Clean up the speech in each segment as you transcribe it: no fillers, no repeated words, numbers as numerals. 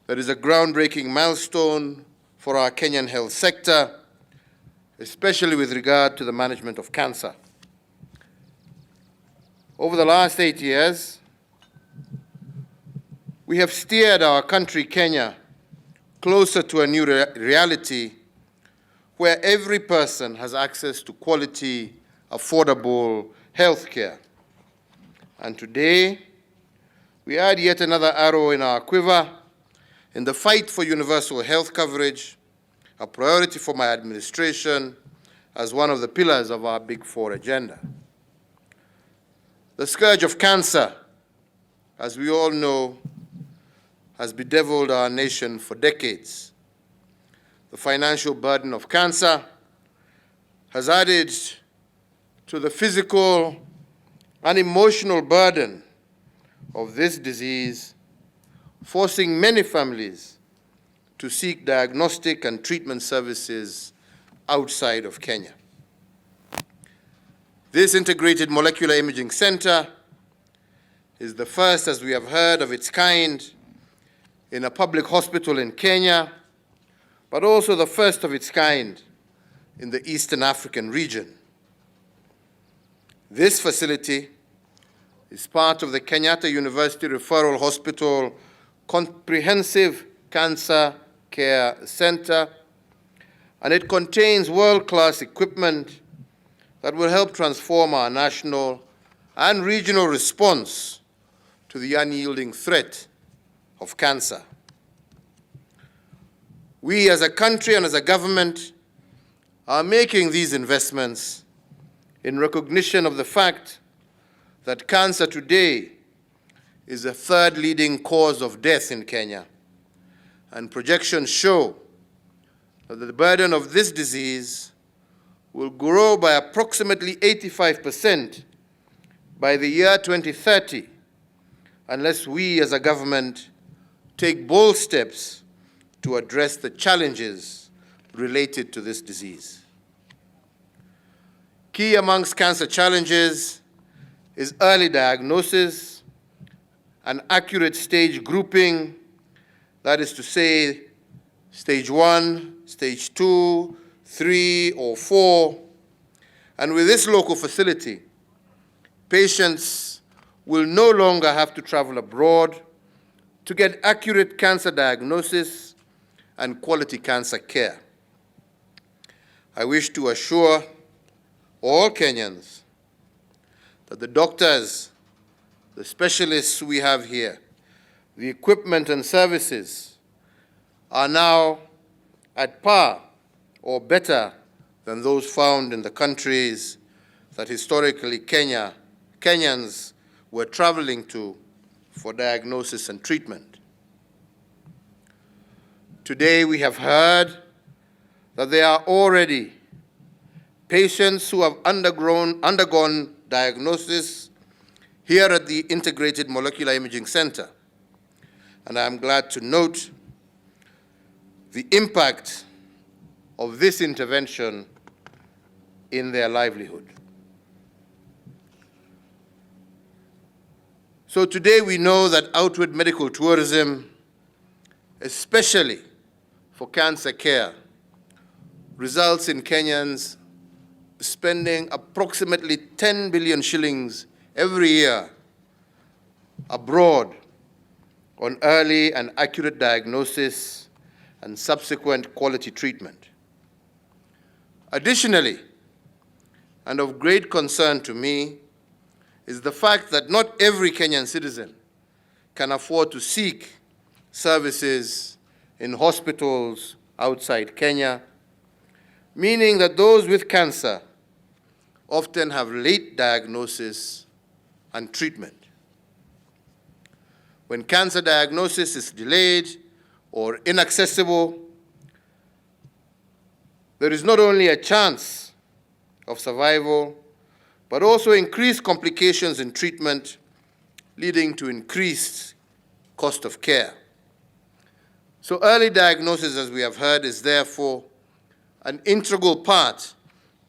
that is a groundbreaking milestone for our Kenyan health sector, especially with regard to the management of cancer. Over the last 8 years, we have steered our country, Kenya, closer to a new reality where every person has access to quality, affordable health care. And today, we add yet another arrow in our quiver in the fight for universal health coverage, a priority for my administration as one of the pillars of our Big Four agenda. The scourge of cancer, as we all know, has bedeviled our nation for decades. The financial burden of cancer has added to the physical and emotional burden of this disease, forcing many families to seek diagnostic and treatment services outside of Kenya. This integrated molecular imaging center is the first, as we have heard, of its kind in a public hospital in Kenya, but also the first of its kind in the Eastern African region. This facility is part of the Kenyatta University Referral Hospital Comprehensive Cancer Care Center, and it contains world-class equipment that will help transform our national and regional response to the unyielding threat of cancer. We as a country and as a government are making these investments in recognition of the fact that cancer today is the third leading cause of death in Kenya, and projections show that the burden of this disease will grow by approximately 85% by the year 2030 unless we as a government take bold steps to address the challenges related to this disease. Key amongst cancer challenges is early diagnosis and accurate stage grouping, that is to say, stage 1, stage 2, 3, or 4. And with this local facility, patients will no longer have to travel abroad to get accurate cancer diagnosis and quality cancer care. I wish to assure all Kenyans that the doctors, the specialists we have here, the equipment and services are now at par or better than those found in the countries that historically Kenyans were traveling to for diagnosis and treatment. Today we have heard that there are already patients who have undergone diagnosis here at the Integrated Molecular Imaging Center. And I am glad to note the impact of this intervention in their livelihood. So today we know that outward medical tourism, especially for cancer care, results in Kenyans spending approximately 10 billion shillings every year abroad on early and accurate diagnosis and subsequent quality treatment. Additionally, and of great concern to me, is the fact that not every Kenyan citizen can afford to seek services in hospitals outside Kenya, meaning that those with cancer often have late diagnosis and treatment. When cancer diagnosis is delayed or inaccessible, there is not only a chance of survival, but also increased complications in treatment, leading to increased cost of care. So early diagnosis, as we have heard, is therefore an integral part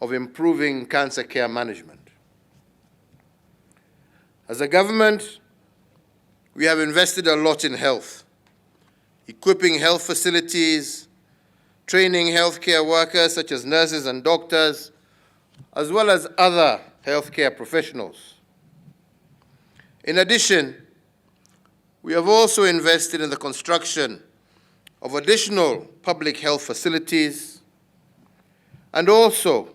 of improving cancer care management. As a government, we have invested a lot in health, equipping health facilities, training healthcare workers such as nurses and doctors, as well as other healthcare professionals. In addition, we have also invested in the construction of additional public health facilities and also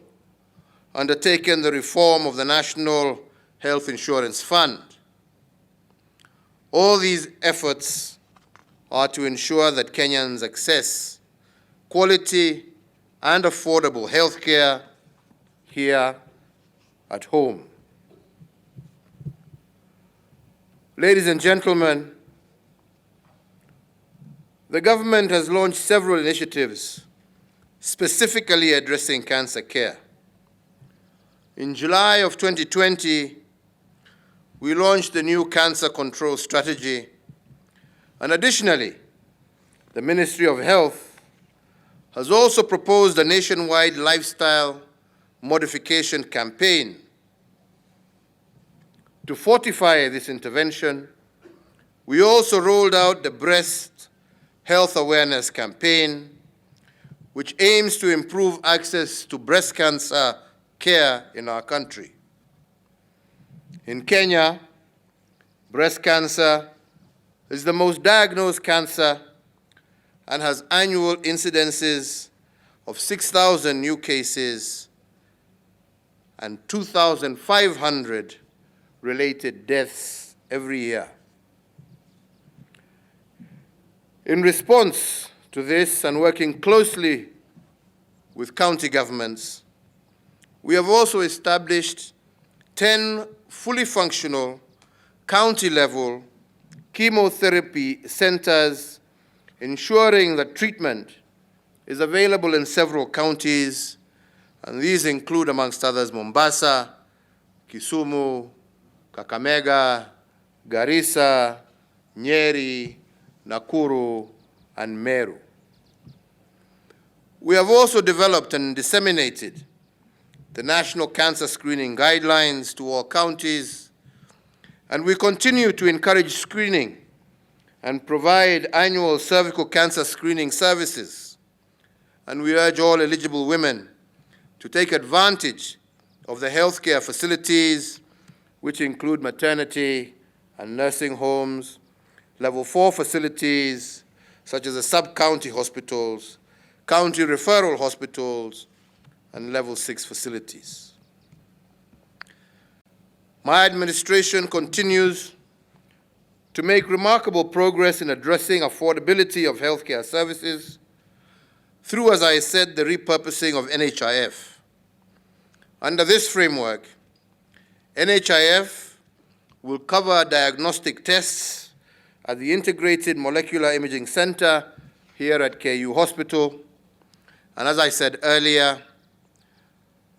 undertaken the reform of the National Health Insurance Fund. All these efforts are to ensure that Kenyans access quality and affordable health care here at home. Ladies and gentlemen, the government has launched several initiatives specifically addressing cancer care. In July of 2020, we launched the new cancer control strategy, and additionally, the Ministry of Health has also proposed a nationwide lifestyle modification campaign. To fortify this intervention, we also rolled out the Breast Health Awareness Campaign, which aims to improve access to breast cancer care in our country. In Kenya, breast cancer is the most diagnosed cancer and has annual incidences of 6,000 new cases and 2,500 related deaths every year. In response to this and working closely with county governments, we have also established 10 fully functional county-level chemotherapy centers, ensuring that treatment is available in several counties, and these include, amongst others, Mombasa, Kisumu, Kakamega, Garissa, Nyeri, Nakuru, and Meru. We have also developed and disseminated the National Cancer Screening Guidelines to all counties, and we continue to encourage screening and provide annual cervical cancer screening services. And we urge all eligible women to take advantage of the healthcare facilities, which include maternity and nursing homes, Level 4 facilities, such as the sub-county hospitals, county referral hospitals, and Level 6 facilities. My administration continues to make remarkable progress in addressing affordability of healthcare services through, as I said, the repurposing of NHIF. Under this framework, NHIF will cover diagnostic tests at the Integrated Molecular Imaging Center here at KU Hospital. And as I said earlier,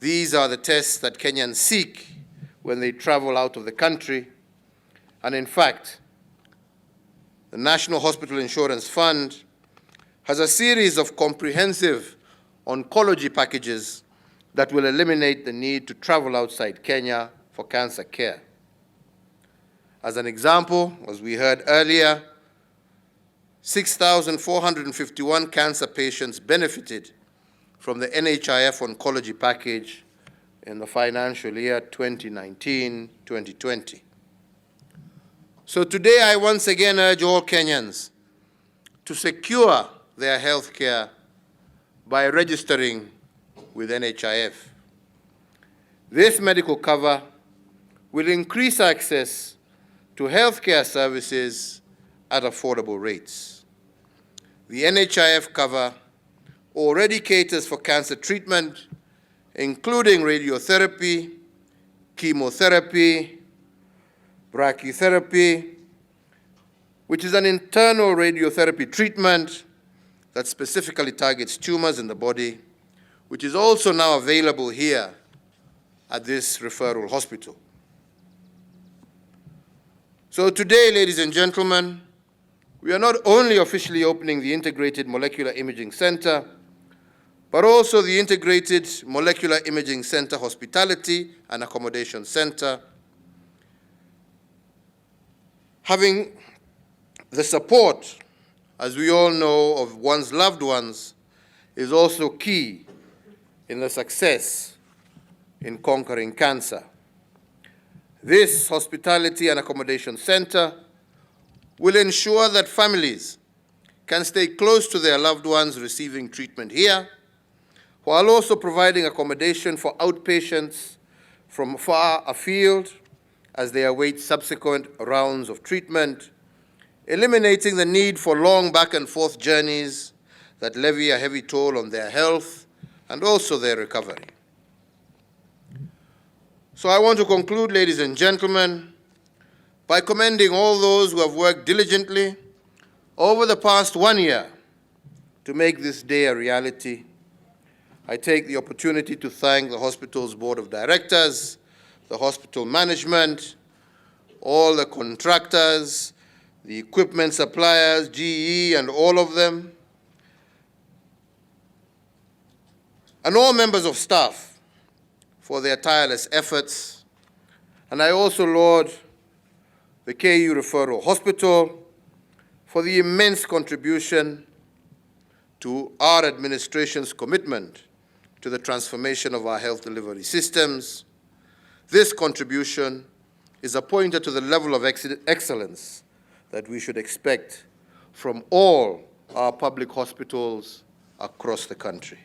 these are the tests that Kenyans seek when they travel out of the country. And in fact, the National Hospital Insurance Fund has a series of comprehensive oncology packages that will eliminate the need to travel outside Kenya for cancer care. As an example, as we heard earlier, 6,451 cancer patients benefited from the NHIF oncology package in the financial year 2019-2020. So today I once again urge all Kenyans to secure their health care by registering with NHIF. This medical cover will increase access to healthcare services at affordable rates. The NHIF cover already caters for cancer treatment, including radiotherapy, chemotherapy, brachytherapy, which is an internal radiotherapy treatment that specifically targets tumors in the body, which is also now available here at this referral hospital. So today, ladies and gentlemen, we are not only officially opening the Integrated Molecular Imaging Center, but also the Integrated Molecular Imaging Center Hospitality and Accommodation Center, having the support as we all know, of one's loved ones is also key in the success in conquering cancer. This hospitality and accommodation center will ensure that families can stay close to their loved ones receiving treatment here, while also providing accommodation for outpatients from far afield as they await subsequent rounds of treatment, eliminating the need for long back and forth journeys that levy a heavy toll on their health and also their recovery. So I want to conclude, ladies and gentlemen, by commending all those who have worked diligently over the past 1 year to make this day a reality. I take the opportunity to thank the hospital's board of directors, the hospital management, all the contractors, the equipment suppliers, GE, and all of them, and all members of staff for their tireless efforts. And I also laud the KU Referral Hospital for the immense contribution to our administration's commitment to the transformation of our health delivery systems. This contribution is a pointer to the level of excellence that we should expect from all our public hospitals across the country.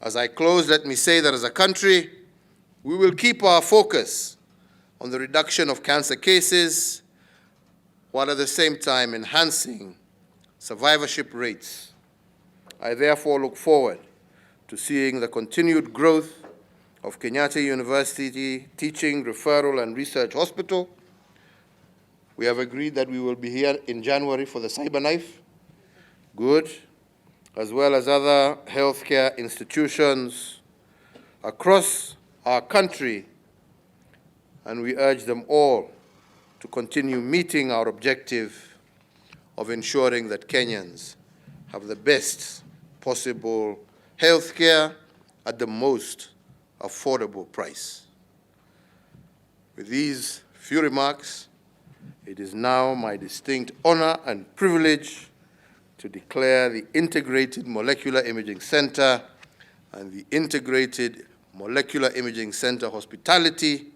As I close, let me say that as a country, we will keep our focus on the reduction of cancer cases, while at the same time enhancing survivorship rates. I therefore look forward to seeing the continued growth of Kenyatta University Teaching, Referral, and Research Hospital. We have agreed that we will be here in January for the CyberKnife. Good. As well as other healthcare institutions across our country, and we urge them all to continue meeting our objective of ensuring that Kenyans have the best possible health care at the most affordable price. With these few remarks, it is now my distinct honor and privilege to declare the Integrated Molecular Imaging Center and the Integrated Molecular Imaging Center Hospitality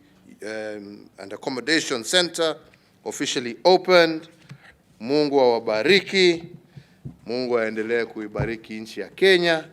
and Accommodation Center officially opened. Mungu awabariki. Mungu aendelee kuibariki nchi ya Kenya.